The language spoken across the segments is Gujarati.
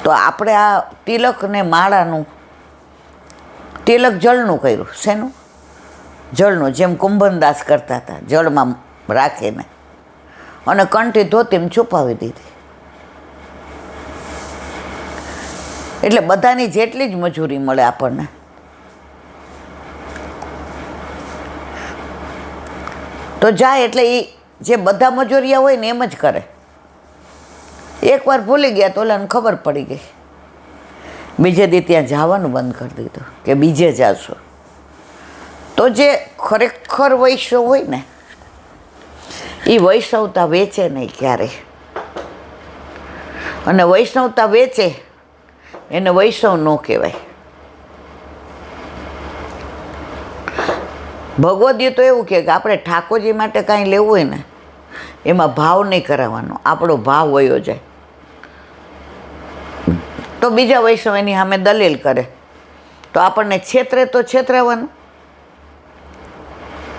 તો આપણે આ તિલકને માળાનું તિલક જળનું કર્યું. શેનું? જળનું. જેમ કુંભનદાસ કરતા હતા, જળમાં રાખીને અને કંઠી ધોતીમાં છુપાવી દીધી. એટલે બધાની જેટલી જ મજૂરી મળે આપણને. તો જાય એટલે એ જે બધા મજૂરિયા હોય ને એમ જ કરે. એકવાર ભૂલી ગયા તો ઓલાને ખબર પડી ગઈ, બીજે દી ત્યાં જવાનું બંધ કરી દીધું કે બીજે જાશો. તો જે ખરેખર વૈષ્ણવ હોય ને એ વૈષ્ણવતા વેચે નહીં ક્યારેય. અને વૈષ્ણવતા વેચે એને વૈષ્ણવ ન કહેવાય. ભગવદ્ગીતા તો એવું કહે કે આપણે ઠાકોરજી માટે કાંઈ લેવું હોય ને એમાં ભાવ નહીં કરાવવાનો, આપણો ભાવ વયો જાય. તો બીજા વૈષ્ણવ એની સામે દલીલ કરે તો આપણને છેતરે તો છેતરાવાનું.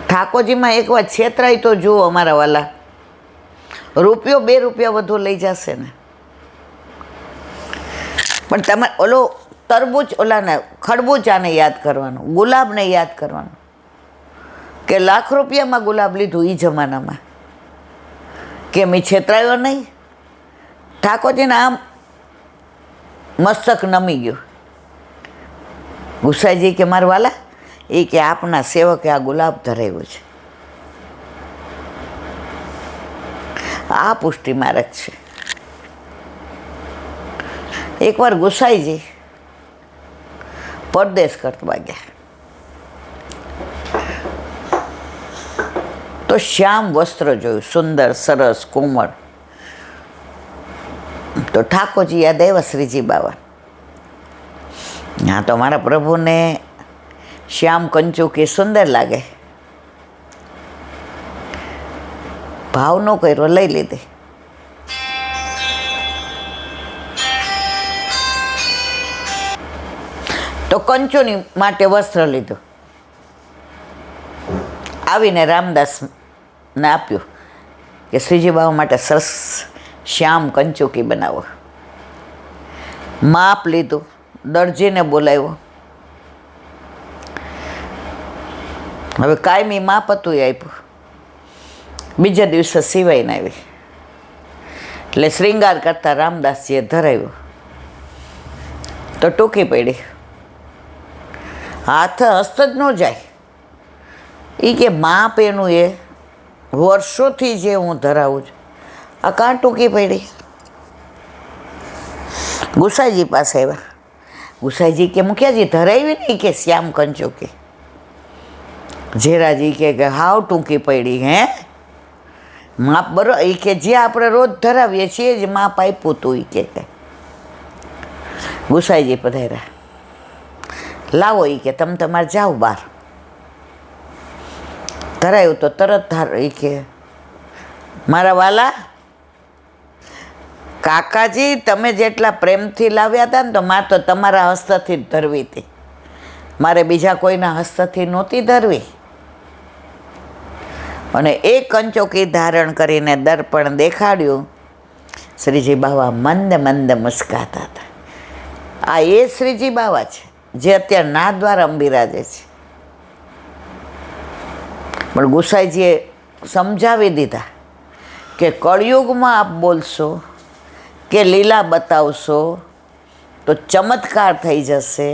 ઠાકોરજીમાં એક વાર છેતરાય તો જુઓ અમારા વાલા, રૂપિયો 2 રૂપિયા વધુ લઈ જશે ને. પણ તમે ઓલો તરબૂચ ઓલાને ખરબૂચાને યાદ કરવાનું, ગુલાબને યાદ કરવાનું કે લાખ રૂપિયામાં ગુલાબ લીધું એ જમાનામાં કે મેં છેતરાયો નહીં. ઠાકોરજીને આમ મસ્તક નમી ગયું. ગુસાઈજી કે મારા વાલા, એ કે આપના સેવકે આ ગુલાબ ધરાવ્યું છે. આ પુષ્ટિ માર્ગ છે. એકવાર ગુસાઈજી પરદેશ કરવા ગયા તો શ્યામ વસ્ત્ર જોયું, સુંદર સરસ કોમળ. તો ઠાકોરજી યાદ આવ્યા શ્રીજી બાવા. હા, તો મારા પ્રભુને શ્યામ કંચુકી સુંદર લાગે, ભાવ ન કર્યો, લઈ લીધી. તો કંચુની માટે વસ્ત્ર લીધું, આવીને રામદાસને આપ્યું કે શ્રીજી બાબા માટે સરસ શ્યામ કંચુકી બનાવો. માપ લીધું, દરજીને બોલાવ્યો. હવે કાયમી માપ હતું એ આપ્યું. બીજા દિવસે સિવાઈને આવી એટલે શ્રીંગાર કરતા રામદાસજીએ ધરાવ્યું તો ટૂંકી પડી. હાથ હસ્ત જ ન જાય. એ કે માપ એનું એ વર્ષોથી જે હું ધરાવું છું, આ કાં ટૂંકી પડી. ગુસાઈજી પાસે આવ્યા. ગુસાઈજી કે મુખિયાજી ધરાવી નહીં કે શ્યામ કંચુકી. ઝેરાજી કે હાવ ટૂંકી પડી. હે, માપ બરો એ કે જે આપણે રોજ ધરાવીએ છીએ જ માપ આપ્યું તું. એ કે ગુસાઈજી પધાર્યા. લાવો એ કે તમે તમારે જાઓ બહાર. ધરાયું તો તરત એ કે મારા વાલા કાકાજી, તમે જેટલા પ્રેમથી લાવ્યા હતા ને તો મારે તો તમારા હસ્તથી જ ધરવી હતી, મારે બીજા કોઈના હસ્તથી નહોતી ધરવી. અને એ કંચોકી ધારણ કરીને દર્પણ દેખાડ્યું. શ્રીજી બાવા મંદ મંદ મુસ્કાતા હતા. આ એ શ્રીજી બાવા છે જે અત્યારે નાથદ્વારા બિરાજે છે. પણ ગુસાઈજીએ સમજાવી દીધા કે કળિયુગમાં આપ બોલશો કે લીલા બતાવશો તો ચમત્કાર થઈ જશે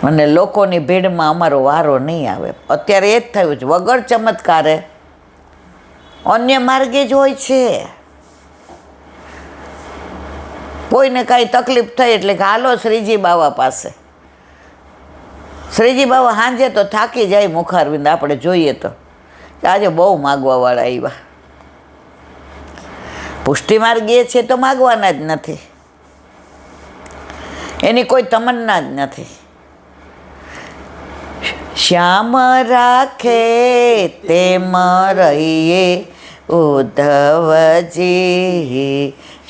અને લોકોની ભીડમાં અમારો વારો નહીં આવે. અત્યારે એ જ થયું છે. વગર ચમત્કારે અન્ય માર્ગે જ હોય છે. કોઈને કાંઈ તકલીફ થઈ એટલે કે હાલો શ્રીજી બાવા પાસે. શ્રીજી બાવા સાંજે તો થાકી જાય મુખારવિંદ. આપણે જોઈએ તો આજે બહુ માગવાવાળા આવ્યા. પુષ્ટિ માર્ગ એ છે તો માગવાના જ નથી, એની કોઈ તમન્ના જ નથી. શ્યામ રાખે તેમ રહીએ ઉદ્ધવજી,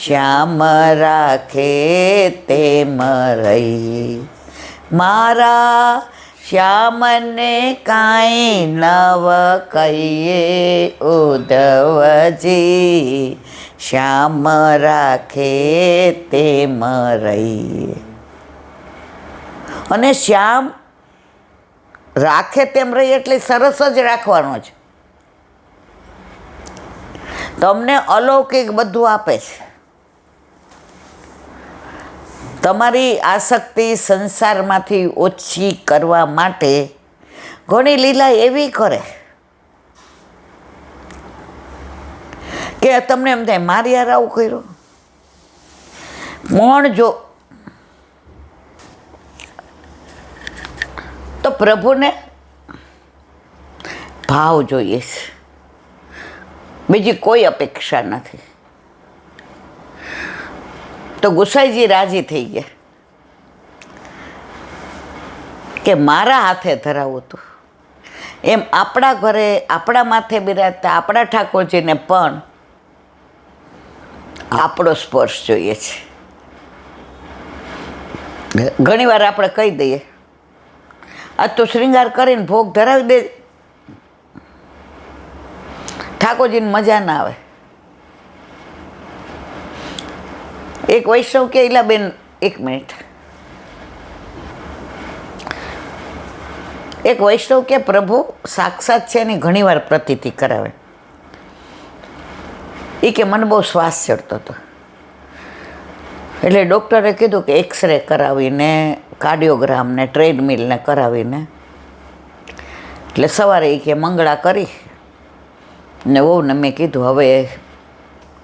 શ્યામ રાખે તેમ રહીએ. મારા શ્યામને કાંઈ નવ કહીએ ઉદ્ધવજી, શ્યામ રાખે તેમ રહીએ. અને શ્યામ રાખે તેમ રહીએ એટલે સરસ જ રાખવાનો છે. તમને અલૌકિક બધું આપે છે. તમારી આસક્તિ સંસારમાંથી ઓછી કરવા માટે ઘણી લીલા એવી કરે કે તમને એમ થાય મારી યાર આવું કર્યું. પણ જો તો પ્રભુને ભાવ જોઈએ છે, બીજી કોઈ અપેક્ષા નથી. તો ગુસાઈજી રાજી થઈ ગયા કે મારા હાથે ધરાવું હતું. એમ આપણા ઘરે આપણા માથે બિરાજતા આપણા ઠાકોરજીને પણ આપણો સ્પર્શ જોઈએ છે. ઘણીવાર આપણે કહી દઈએ આજ તો શ્રૃંગાર કરીને ભોગ ધરાવી દે, ઠાકોરજીને મજા ના આવે. એક વૈષ્ણવ કે ઈલાબેન, એક મિનિટ, એક વૈષ્ણવ કે પ્રભુ સાક્ષાત છે એની ઘણીવાર પ્રતીતિ કરાવે. એ કે મને બહુ શ્વાસ ચડતો હતો એટલે ડૉક્ટરે કીધું કે એક્સરે કરાવીને કાર્ડિયોગ્રામ ને ટ્રેડમિલને કરાવીને એટલે સવારે એ કે મંગળા કરી ને વહુને મેં કીધું હવે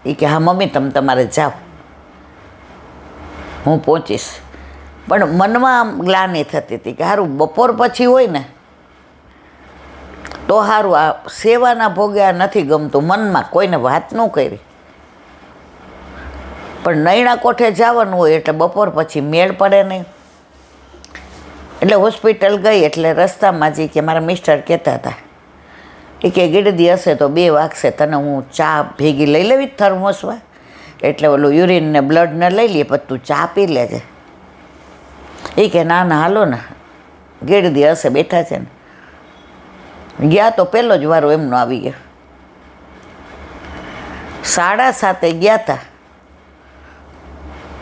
એ કે હા મમ્મી તમે તમારે જાઓ, હું પહોંચીશ. પણ મનમાં આમ ગ્લાનિ થતી હતી કે સારું બપોર પછી હોય ને તો સારું, આ સેવાના ભોગે આ નથી ગમતું. મનમાં કોઈને વાત ન કરી, પણ નૈણા કોઠે જવાનું હોય એટલે બપોર પછી મેળ પડે નહીં. એટલે હોસ્પિટલ ગઈ એટલે રસ્તામાં જ કે મારા મિસ્ટર કહેતા હતા એ કે ગીડદી હશે તો 2 વાગશે, તને હું ચા ભેગી લઈ લેવી થર્મોસમાં, એટલે ઓલું યુરિન ને બ્લડ ને લઈ લઈએ પછી તું ચા પી લેજે. એ કે ના ના હાલો ને, ગીડદી હશે બેઠા છે ને. ગયા તો પહેલો જ વારો એમનો આવી ગયો. 7:30 ગયા હતા,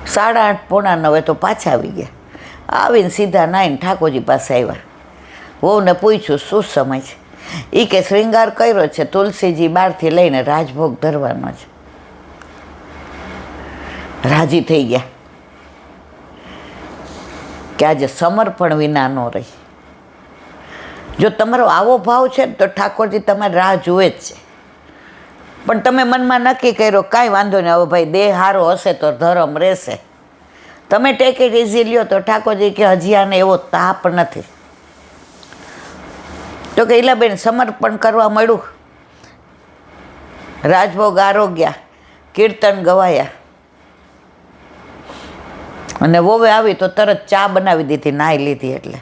8:30 પોણા 9 તો પાછા આવી ગયા. આવીને સીધા નાઈને ઠાકોરજી પાસે આવ્યા. વહુને પૂછ્યું શું સમય છે? એ કે શ્રૃંગાર કર્યો છે, તુલસીજી બહારથી લઈને રાજભોગ ધરવાનો છે. રાજી થઈ ગયા કે આજે સમર્પણ વિના ન રહી. જો તમારો આવો ભાવ છે ને તો ઠાકોરજી તમારી રાહ જુએ જ છે. પણ તમે મનમાં નક્કી કર્યો કાંઈ વાંધો નહીં, હવે ભાઈ દેહ સારો હશે તો ધર્મ રહેશે, તમે ટેક ઇટ ઇઝી લ્યો, તો ઠાકોરજી કે હજી આને એવો તાપ નથી. તો કે ઈલાબેન સમર્પણ કરવા મળ્યું, રાજભોગ આરોગ્યા, કીર્તન ગવાયા અને વોવે આવી તો તરત ચા બનાવી દીધી, નાહી લીધી. એટલે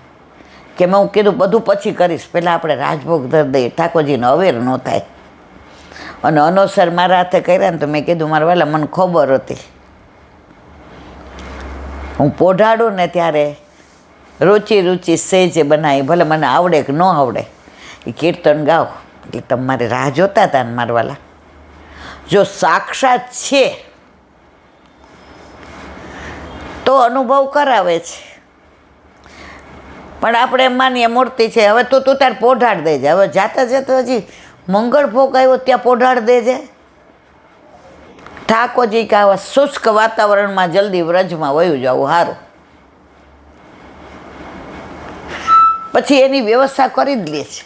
કે મેં હું કીધું બધું પછી કરીશ, પહેલાં આપણે રાજભોગ ધરી દઈએ, ઠાકોરજીને અવેર ન થાય. અને અનોસર મારા હાથે કર્યા ને તો મેં કીધું મારા વાલા મને ખબર હતી હું પોઢાડું ને ત્યારે રૂચી સેજે બનાવી, ભલે મને આવડે કે ન આવડે, એ કીર્તન ગાવ એટલે તમારે રાહ જોતા હતા ને મારા વાલા. જો સાક્ષાત છે તો અનુભવ કરાવે છે. પણ આપણે એમ માનીએ મૂર્તિ છે, હવે તું તાર પોઢાડ દેજે, હવે જાતા જતા હજી મંગળ ભોગ આવ્યો ત્યાં પોઢાડ દેજે. ઠાકોરજી કે આવા શુષ્ક વાતાવરણમાં જલ્દી વ્રજમાં વયું જવું સારું. પછી એની વ્યવસ્થા કરી જ લે છે.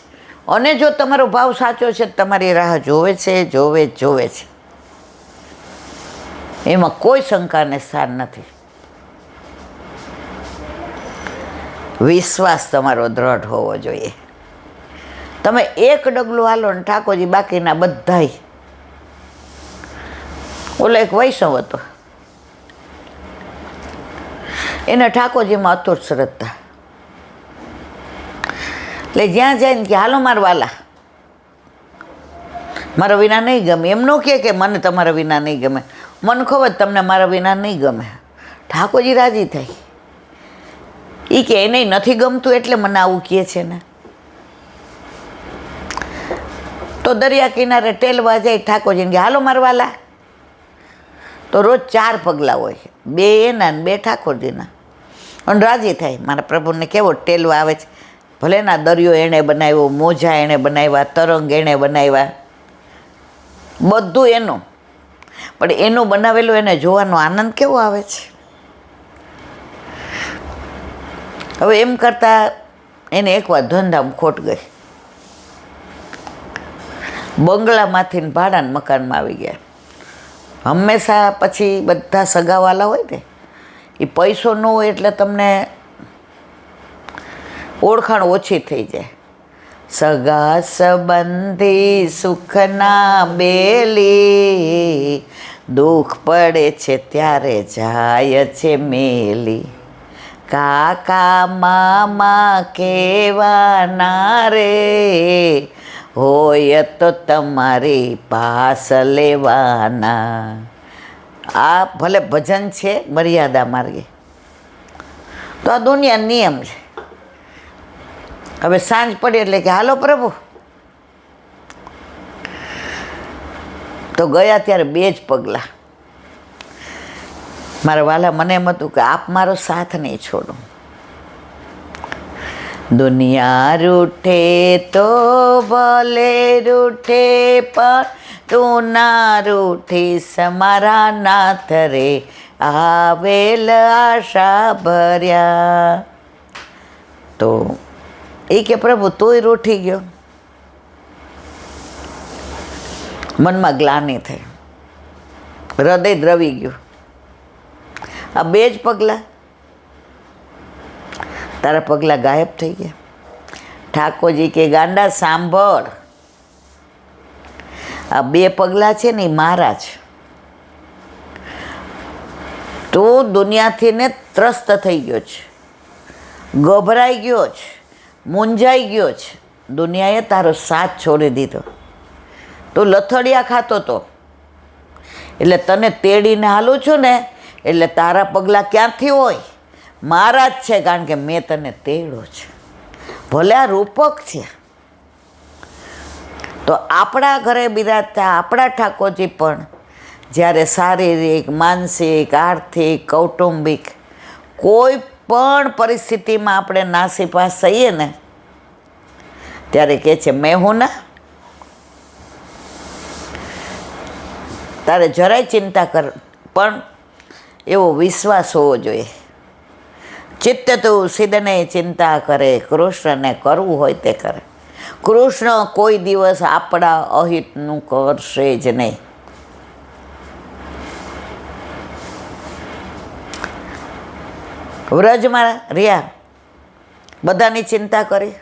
અને જો તમારો ભાવ સાચો છે તમારી રાહ જોવે છે, એમાં કોઈ શંકાને સ્થાન નથી. વિશ્વાસ તમારો દ્રઢ હોવો જોઈએ. તમે એક ડગલું હાલો ને ઠાકોરજી બાકીના બધાય. ઓલો એક વૈષ્ણવ હતો, એને ઠાકોરજીમાં અતૂટ શ્રદ્ધા, એટલે જ્યાં જાય ને કે હાલો મારા વાલા, મારા વિના નહીં ગમે. એમ ન કે મને તમારા વિના નહીં ગમે, મને ખબર તમને મારા વિના નહીં ગમે. ઠાકોરજી રાજી થાય. એ કે એને નથી ગમતું એટલે મને આવું કહે છે ને. તો દરિયા કિનારે ટેલવા જાય ઠાકોરજીને કે હાલો મારા વાલા, તો રોજ 4 પગલાં હોય, 2 એના ને 2 ઠાકોરજીના. અને રાજી થાય, મારા પ્રભુને કેવો ટેલવા આવે છે. ભલે ના દરિયો એણે બનાવ્યો, મોજા એણે બનાવ્યા, તરંગ એણે બનાવ્યા, બધું એનું, પણ એનું બનાવેલું એને જોવાનો આનંદ કેવો આવે છે. હવે એમ કરતાં એને એકવાર ધંધામાં ખોટ ગઈ. બંગલામાંથી ભાડાના મકાનમાં આવી ગયા. હંમેશા પછી બધા સગાવાલા હોય ને, એ પૈસો ન હોય એટલે તમને ઓળખાણ ઓછી થઈ જાય. સગા સંબંધી સુખના બેલી, દુઃખ પડે છે ત્યારે જાય છે મેલી. કાકા મામા કેવાના રે, હોય તો તમારી પાસ લેવાના. આ ભલે ભજન છે મર્યાદા માર્ગે, તો આ દુનિયા નિયમ છે. હવે સાંજ પડી એટલે કે હાલો પ્રભુ. તો ગયા ત્યારે 2 જ પગલાં. મારા વાલા મને એમ હતું કે આપ મારો સાથ નહીં છોડો. દુનિયા રૂઠે તો ભલે રૂઠે, પણ તું ના રૂઠીશ મારા નાથ રે, આવેલ આશા ભર્યા. તો એ કે પ્રભુ તોય રૂઠી ગયો. મનમાં ગ્લાનિ થઈ, હૃદય દ્રવી ગયું. આ 2 જ પગલાં, તારા પગલાં ગાયબ થઈ ગયા. ઠાકોરજી કે ગાંડા સાંભળ, આ 2 પગલાં છે ને એ મારા છે. તો દુનિયાથી ને ત્રસ્ત થઈ ગયો છે, ગભરાઈ ગયો છે, મૂંઝાઈ ગયો છે. દુનિયાએ તારો સાથ છોડી દીધો. તું લથડિયા ખાતો તો, એટલે તને તેડીને હાલું છું ને, એટલે તારા પગલાં ક્યાંથી હોય? મારા જ છે, કારણ કે મેં તને તેડ્યો છે. ભલે આ રૂપક છે, તો આપણા ઘરે બિરાજતા આપણા ઠાકોરજી પણ જ્યારે શારીરિક, માનસિક, આર્થિક, કૌટુંબિક કોઈ પણ પરિસ્થિતિમાં આપણે નાસીપાસ થઈએ ને, ત્યારે કહે છે મેં હું ના. તારે જરાય ચિંતા કર, પણ એવો વિશ્વાસ હોવો જોઈએ. ચિત્ત તું સિદ્ધને ચિંતા કરે, કૃષ્ણને કરવું હોય તે કરે. કૃષ્ણ કોઈ દિવસ આપણા અહિતનું કરશે જ નહીં. વ્રજમાં રહ્યા, બધાની ચિંતા કરી.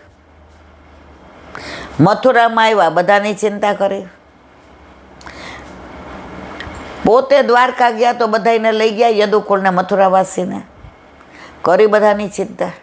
મથુરામાં આવ્યા, બધાની ચિંતા કરી. પોતે દ્વારકા ગયા તો બધાને લઈ ગયા, યદુકુળને મથુરાવાસીને કરી બધાની ચિંતા.